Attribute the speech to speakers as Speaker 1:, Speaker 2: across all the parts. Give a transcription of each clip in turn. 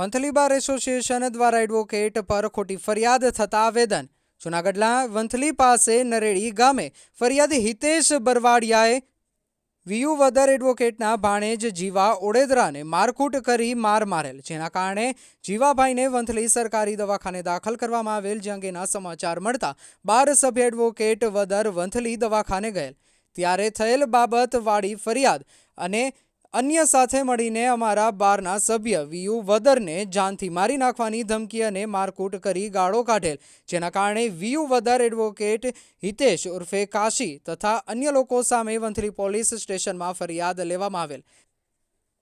Speaker 1: Vanthali bar association દ્વારા advocate પર ખોટી ફરિયાદ થતા આવેદન। જૂનાગઢના વંથલી પાસે નરેડી ગામે ફરિયાદી હિતેશ બરવાડિયાએ વિયુવદર એડવોકેટના ભાણેજ જીવા ઓડેદરાને મારકૂટ કરી માર મારેલ, જેના કારણે જીવાભાઈને વંથલી સરકારી દવાખાને દાખલ કરવામાં આવેલ, જે અંગેના સમાચાર મળતા 12 સભ્ય એડવોકેટ વદર વંથલી દવાખાને ગયેલ ત્યારે થયેલ બાબતવાળી ફરિયાદ અને અન્ય સાથે મળીને અમારા બારના સભ્ય વીયુ વદરને જાનથી મારી નાખવાની ધમકી અને મારકૂટ કરી ગાળો કાઢેલ, જેના કારણે વીયુ વદર એડવોકેટ હિતેશ ઉર્ફે કાશી તથા અન્ય લોકો સામે વંથલી પોલીસ સ્ટેશનમાં ફરિયાદ લેવામાં આવેલ।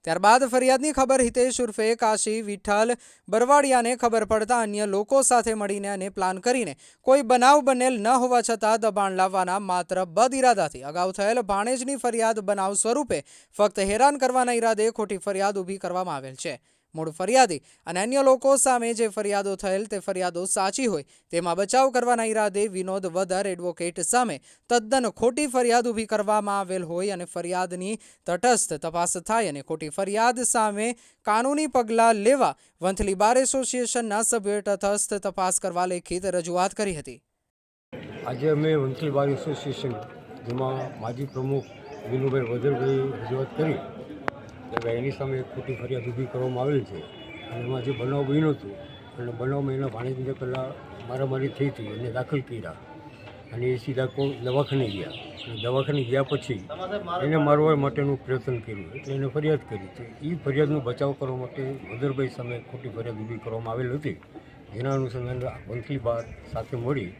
Speaker 1: ત્યારબાદ ફરિયાદની ખબર હિતેશ ઉર્ફે કાશી વિઠ્ઠલ બરવાડિયાને ખબર પડતા અન્ય લોકો સાથે મળીને અને પ્લાન કરીને કોઈ બનાવ બનેલ ન હોવા છતાં દબાણ લાવવાના માત્ર બદઇરાદાથી અગાઉ થયેલ ભાણેજની ફરિયાદ બનાવ સ્વરૂપે ફક્ત હેરાન કરવાના ઈરાદે ખોટી ફરિયાદ ઊભી કરવામાં આવેલ છે। મૂળ ફરિયાદી અને અન્ય લોકો સામે જે ફરિયાદો થયેલ તે ફરિયાદો સાચી હોય તેમાં બચાવ કરવાના ઈરાદે વિનોદ વદર એડવોકેટ સામે તદ્દન ખોટી ફરિયાદ ઊભી કરવામાં આવેલ હોય અને ફરિયાદની તટસ્થ તપાસ થાય અને ખોટી ફરિયાદ સામે કાનૂની પગલાં લેવા વંથલી બાર એસોસિએશનના સભ્યોએ તટસ્થ તપાસ કરવા લેખિત રજૂઆત કરી હતી।
Speaker 2: આજે અમે વંથલી બાર એસોસિએશન જેમાં માજી પ્રમુખ વિનુભાઈ વદરભાઈ રજૂઆત કરી કે એની સામે ખોટી ફરિયાદ ઊભી કરવામાં આવેલી છે અને એમાં જે બનાવ બન્યો હતો અને બનાવમાં એના ભાણેજને પહેલાં મારામારી થઈ હતી એને દાખલ કર્યા અને એ સીધા દવાખાને ગયા અને દવાખાને ગયા પછી એને મારવા માટેનું પ્રયત્ન કર્યું એટલે એને ફરિયાદ કરી છે। એ ફરિયાદનો બચાવ કરવા માટે વદરભાઈ સામે ખોટી ફરિયાદ ઊભી કરવામાં આવેલ હતી, જેના અનુસંધાને વંથલી બાર સાથે મળી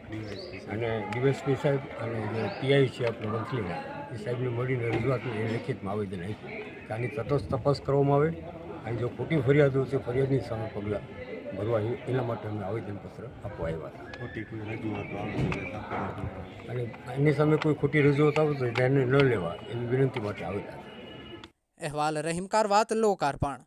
Speaker 2: અને ડીવાયએસપી સાહેબ અને જે પીઆઈ છે આપણે વંથલીમાં એ સાહેબને મળીને રજૂઆત એ લેખિતમાં આવેદન આપ્યું કે આની તટસ્થ તપાસ કરવામાં આવે અને જો ખોટી ફરિયાદ હોય તો ફરિયાદની સામે પગલાં ભરવા એના માટે અમે આવેદનપત્ર આપવા આવ્યા હતા। ખોટી કોઈ રજૂઆત અને એની સામે કોઈ ખોટી રજૂઆત આવે તો ધ્યાને ન લેવા એવી વિનંતી માટે આવેલા હતા।
Speaker 1: અહેવાલ રહીમ કારવાત, લોકાર્પણ।